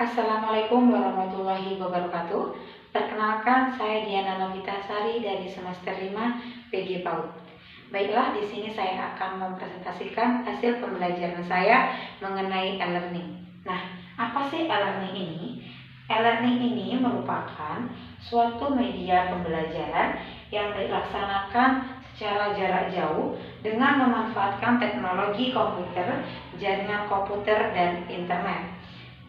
Assalamualaikum warahmatullahi wabarakatuh. Perkenalkan, saya Diana Novitasari dari semester 5 PG PAUD. Baiklah, di sini saya akan mempresentasikan hasil pembelajaran saya mengenai e-learning. Nah, apa sih e-learning ini? E-learning ini merupakan suatu media pembelajaran yang dilaksanakan secara jarak jauh dengan memanfaatkan teknologi komputer, jaringan komputer, dan internet.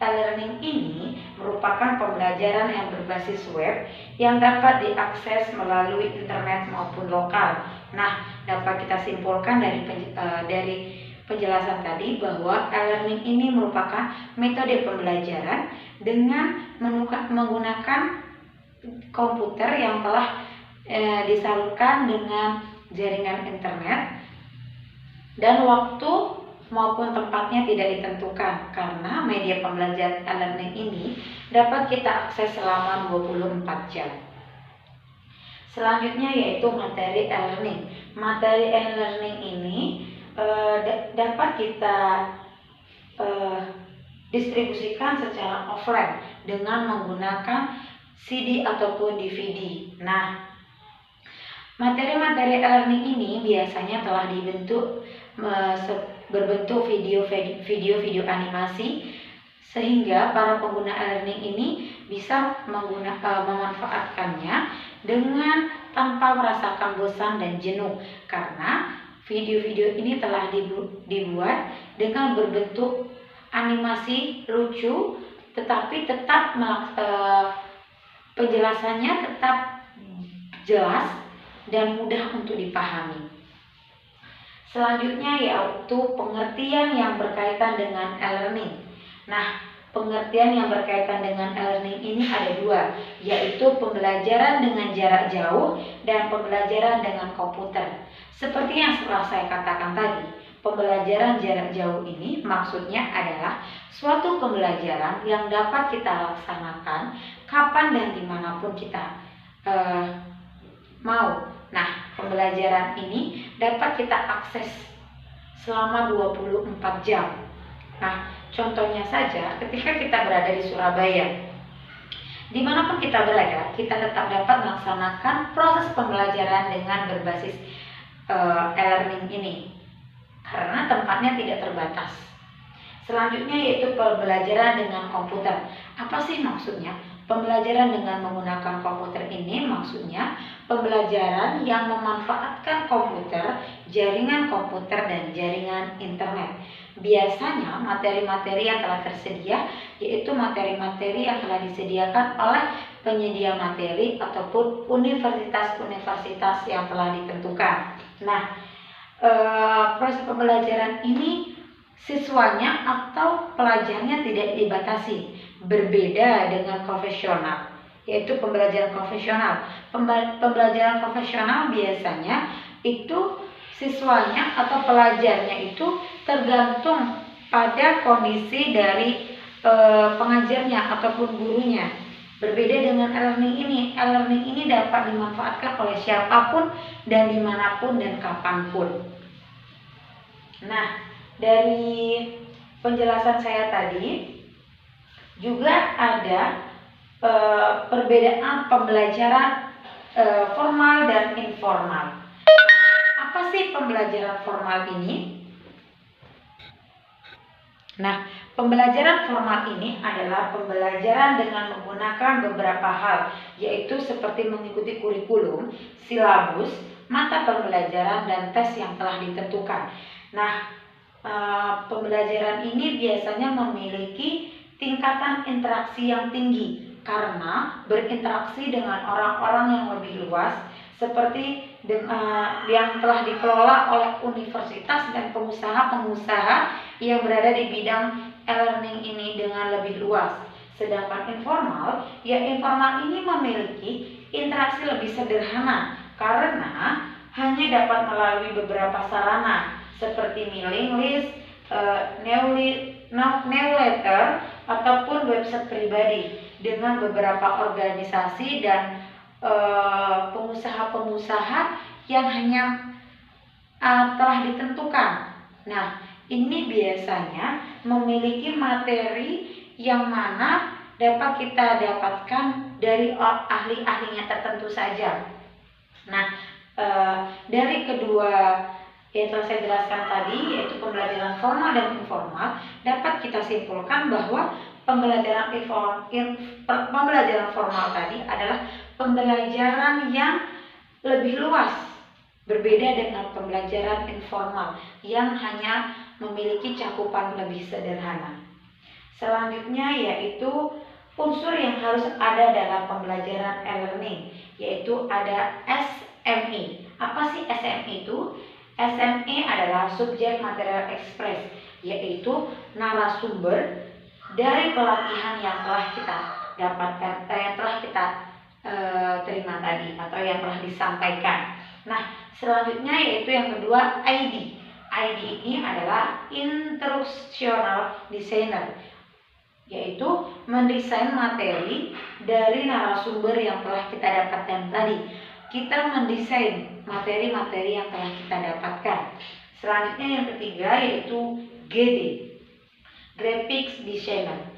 E-learning ini merupakan pembelajaran yang berbasis web yang dapat diakses melalui internet maupun lokal. Nah, dapat kita simpulkan dari penjelasan tadi bahwa e-learning ini merupakan metode pembelajaran dengan menggunakan komputer yang telah disalurkan dengan jaringan internet dan waktu maupun tempatnya tidak ditentukan, karena media pembelajaran e-learning ini dapat kita akses selama 24 jam. Selanjutnya yaitu materi e-learning. Materi e-learning ini dapat kita distribusikan secara offline dengan menggunakan CD ataupun DVD. Nah, materi-materi e-learning ini biasanya telah dibentuk berbentuk video animasi, sehingga para pengguna e-learning ini bisa memanfaatkannya dengan tanpa merasakan bosan dan jenuh, karena video-video ini telah dibuat dengan berbentuk animasi lucu, tetapi tetap penjelasannya tetap jelas dan mudah untuk dipahami. Selanjutnya yaitu pengertian yang berkaitan dengan e-learning. Nah, pengertian yang berkaitan dengan e-learning ini ada dua, yaitu pembelajaran dengan jarak jauh dan pembelajaran dengan komputer. Seperti yang telah saya katakan tadi, pembelajaran jarak jauh ini maksudnya adalah suatu pembelajaran yang dapat kita laksanakan kapan dan dimanapun kita mau. Nah, pembelajaran ini dapat kita akses selama 24 jam. Nah, contohnya saja ketika kita berada di Surabaya, dimanapun kita berada, kita tetap dapat melaksanakan proses pembelajaran dengan berbasis e-learning ini, karena tempatnya tidak terbatas. Selanjutnya yaitu pembelajaran dengan komputer. Apa sih maksudnya? Pembelajaran dengan menggunakan komputer ini maksudnya pembelajaran yang memanfaatkan komputer, jaringan komputer, dan jaringan internet. Biasanya materi-materi yang telah tersedia yaitu materi-materi yang telah disediakan oleh penyedia materi ataupun universitas-universitas yang telah ditentukan. Nah, proses pembelajaran ini siswanya atau pelajarnya tidak dibatasi, berbeda dengan konvensional, yaitu pembelajaran konvensional. Pembelajaran konvensional biasanya itu siswanya atau pelajarnya itu tergantung pada kondisi dari pengajarnya ataupun gurunya. Berbeda dengan e-learning ini. E-learning ini dapat dimanfaatkan oleh siapapun dan dimanapun dan kapanpun. Nah, dari penjelasan saya tadi juga ada perbedaan pembelajaran formal dan informal. Apa sih pembelajaran formal ini? Nah, pembelajaran formal ini adalah pembelajaran dengan menggunakan beberapa hal, yaitu seperti mengikuti kurikulum, silabus, mata pembelajaran, dan tes yang telah ditentukan. Nah, pembelajaran ini biasanya memiliki tingkatan interaksi yang tinggi karena berinteraksi dengan orang-orang yang lebih luas, seperti yang telah dikelola oleh universitas dan pengusaha-pengusaha yang berada di bidang e-learning ini dengan lebih luas. Sedangkan informal ini memiliki interaksi lebih sederhana karena hanya dapat melalui beberapa sarana seperti mailing list, newsletter, ataupun website pribadi dengan beberapa organisasi dan pengusaha-pengusaha yang hanya telah ditentukan. Nah, ini biasanya memiliki materi yang mana dapat kita dapatkan dari ahli-ahlinya tertentu saja. Nah, dari kedua yang telah saya jelaskan tadi, yaitu pembelajaran formal dan informal, dapat kita simpulkan bahwa pembelajaran formal tadi adalah pembelajaran yang lebih luas, berbeda dengan pembelajaran informal yang hanya memiliki cakupan lebih sederhana. Selanjutnya yaitu unsur yang harus ada dalam pembelajaran e-learning, yaitu ada SME. Apa sih SME itu? SME adalah subjek material express, yaitu narasumber dari pelatihan yang telah kita dapatkan, yang telah kita terima tadi atau yang telah disampaikan. Nah, selanjutnya yaitu yang kedua ID. ID ini adalah instructional designer, yaitu mendesain materi dari narasumber yang telah kita dapatkan tadi. Kita mendesain materi-materi yang telah kita dapatkan. Selanjutnya yang ketiga yaitu GD, Graphics Designer.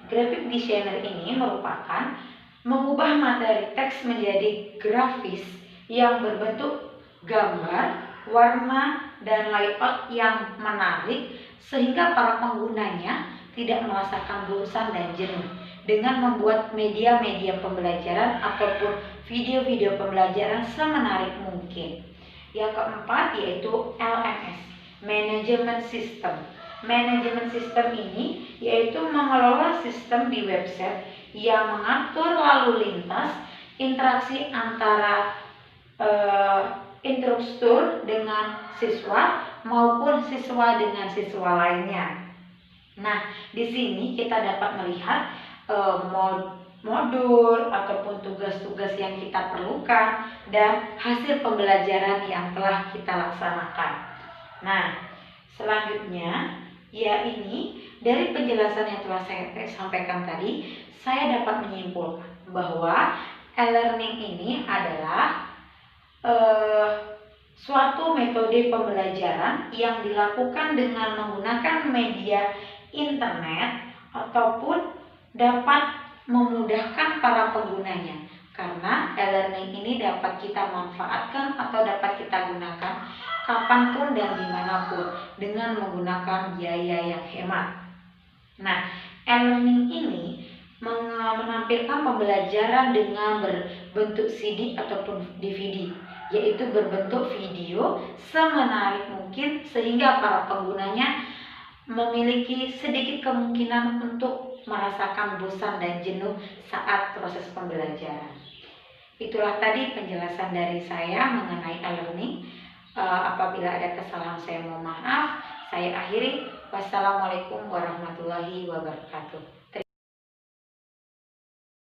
Graphic Designer ini merupakan mengubah materi teks menjadi grafis yang berbentuk gambar, warna, dan layout yang menarik sehingga para penggunanya tidak merasakan bosan dan jenuh dengan membuat media-media pembelajaran ataupun video-video pembelajaran semenarik mungkin. Yang keempat yaitu LMS, Management System. Manajemen sistem ini yaitu mengelola sistem di website yang mengatur lalu lintas interaksi antara instruktur dengan siswa maupun siswa dengan siswa lainnya. Nah, di sini kita dapat melihat modul ataupun tugas-tugas yang kita perlukan dan hasil pembelajaran yang telah kita laksanakan. Nah, selanjutnya ya ini dari penjelasan yang telah saya sampaikan tadi, saya dapat menyimpulkan bahwa e-learning ini adalah suatu metode pembelajaran yang dilakukan dengan menggunakan media internet ataupun dapat memudahkan para penggunanya, karena e-learning ini dapat kita manfaatkan atau dapat kita gunakan kapanpun dan dimanapun dengan menggunakan biaya yang hemat. Nah, e-learning ini menampilkan pembelajaran dengan berbentuk CD ataupun DVD, yaitu berbentuk video semenarik mungkin sehingga para penggunanya memiliki sedikit kemungkinan untuk merasakan bosan dan jenuh saat proses pembelajaran. Itulah tadi penjelasan dari saya mengenai e-learning. Apabila ada kesalahan saya mohon maaf. Saya akhiri. Wassalamualaikum warahmatullahi wabarakatuh.